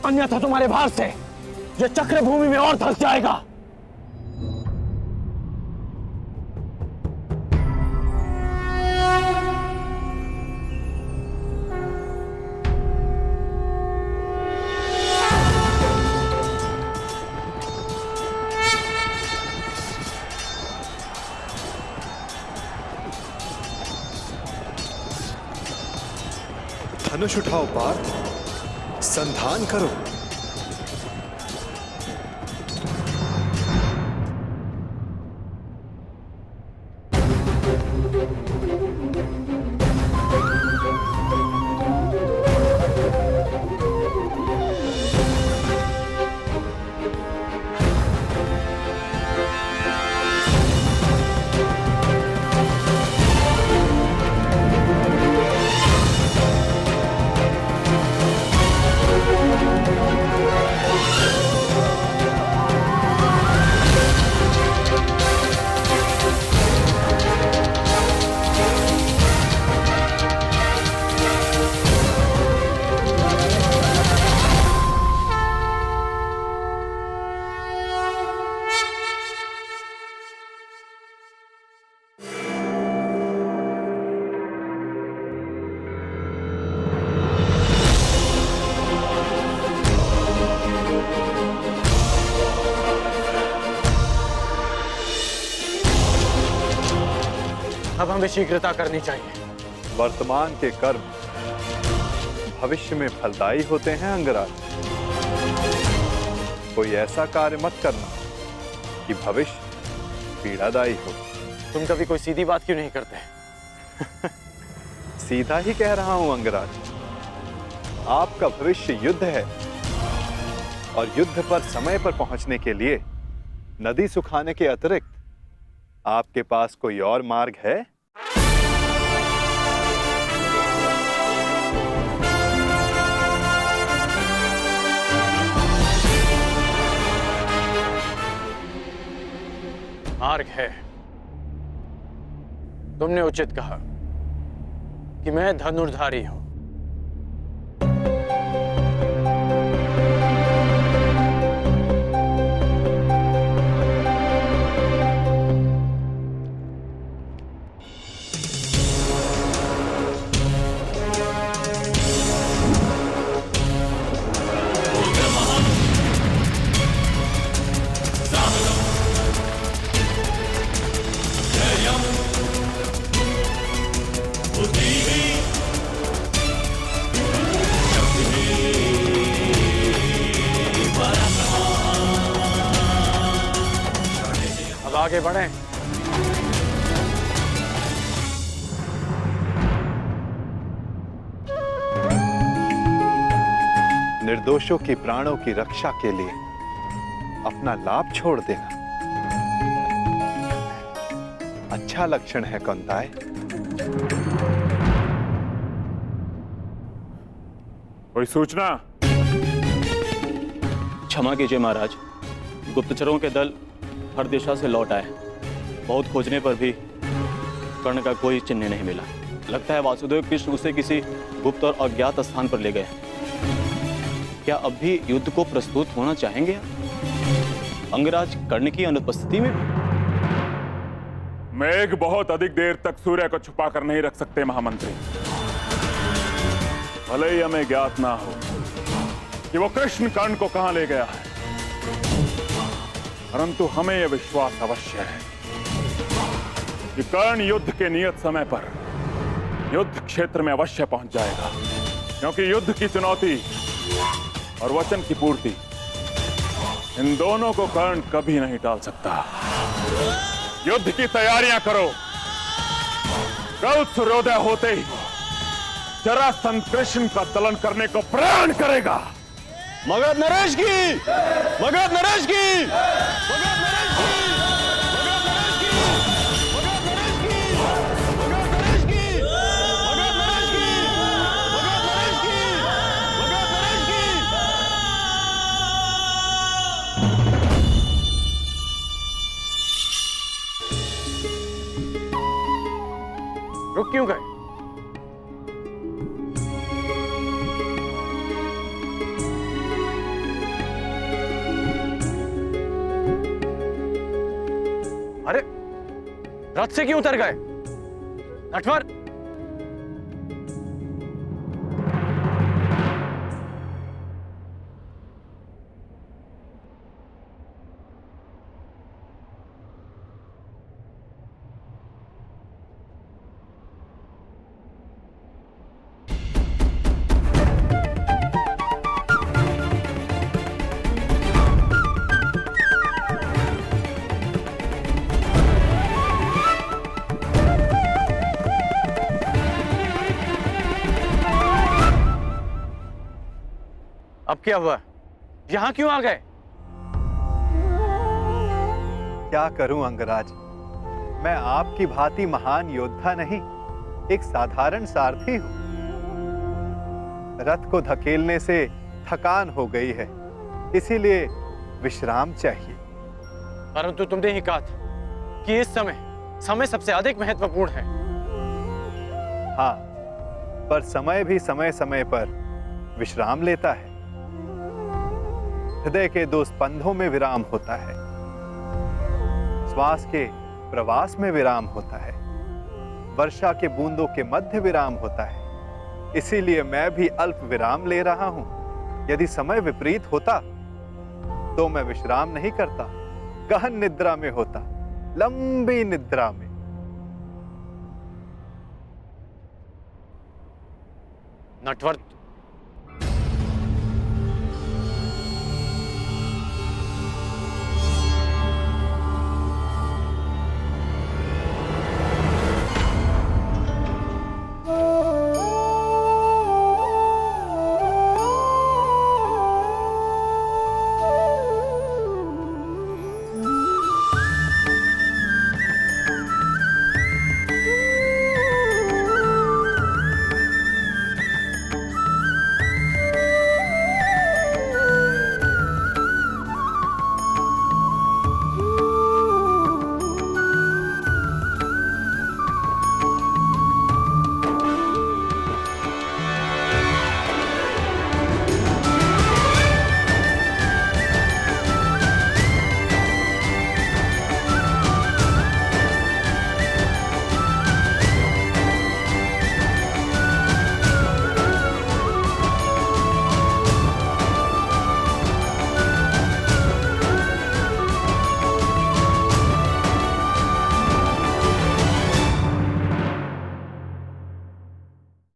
अन्यथा तुम्हारे भार से ये चक्र भूमि में और धंस जाएगा। धनुष उठाओ पार्थ, संधान करो। अब हमें शीघ्रता करनी चाहिए। वर्तमान के कर्म भविष्य में फलदायी होते हैं अंगराज। कोई ऐसा कार्य मत करना कि भविष्य पीड़ादायी हो। तुम कभी कोई सीधी बात क्यों नहीं करते? सीधा ही कह रहा हूं अंगराज। आपका भविष्य युद्ध है और युद्ध पर समय पर पहुंचने के लिए नदी सुखाने के अतिरिक्त आपके पास कोई और मार्ग है? मार्ग है। तुमने उचित कहा कि मैं धनुर्धारी हूं। अब आगे बढ़ें। निर्दोषों की प्राणों की रक्षा के लिए अपना लाभ छोड़ देना अच्छा लक्षण है कौंताय। कोई सूचना? क्षमा कीजिए महाराज, गुप्तचरों के दल हर दिशा से लौट आए। बहुत खोजने पर भी कर्ण का कोई चिन्ह नहीं मिला। लगता है वासुदेव कृष्ण उसे किसी गुप्त और अज्ञात स्थान पर ले गए। क्या अब भी युद्ध को प्रस्तुत होना चाहेंगे अंगराज कर्ण की अनुपस्थिति में? मेघ बहुत अधिक देर तक सूर्य को छुपा कर नहीं रख सकते महामंत्री। भले ही हमें ज्ञात ना हो कि वो कृष्ण कर्ण को कहां ले गया है, परंतु हमें यह विश्वास अवश्य है कि कर्ण युद्ध के नियत समय पर युद्ध क्षेत्र में अवश्य पहुंच जाएगा, क्योंकि युद्ध की चुनौती और वचन की पूर्ति, इन दोनों को कर्ण कभी नहीं टाल सकता। युद्ध की तैयारियां करो। कल सूर्योदय होते ही जरासंध कृष्ण का दलन करने को प्रण करेगा। मगध नरेश की! मगध नरेश की! मगध नरेश की! मगध नरेश की! मगध नरेश की! मगध नरेश की! मगध नरेश की! मगध नरेश की! मगध नरेश की! रुक क्यों गए? रथ से क्यों उतर गए? नटवर, अब क्या हुआ? यहां क्यों आ गए? क्या करूं अंगराज, मैं आपकी भांति महान योद्धा नहीं, एक साधारण सारथी हूं। रथ को धकेलने से थकान हो गई है, इसीलिए विश्राम चाहिए। परंतु तुमने ही कहा था कि इस समय सबसे अधिक महत्वपूर्ण है। हाँ, पर समय भी समय समय पर विश्राम लेता है। हृदय के 2 स्पंदों में विराम होता है, श्वास के प्रवास में विराम होता है, वर्षा के बूंदों के मध्य विराम होता है। इसीलिए मैं भी अल्प विराम ले रहा हूं। यदि समय विपरीत होता तो मैं विश्राम नहीं करता, गहन निद्रा में होता, लंबी निद्रा में। नटवर,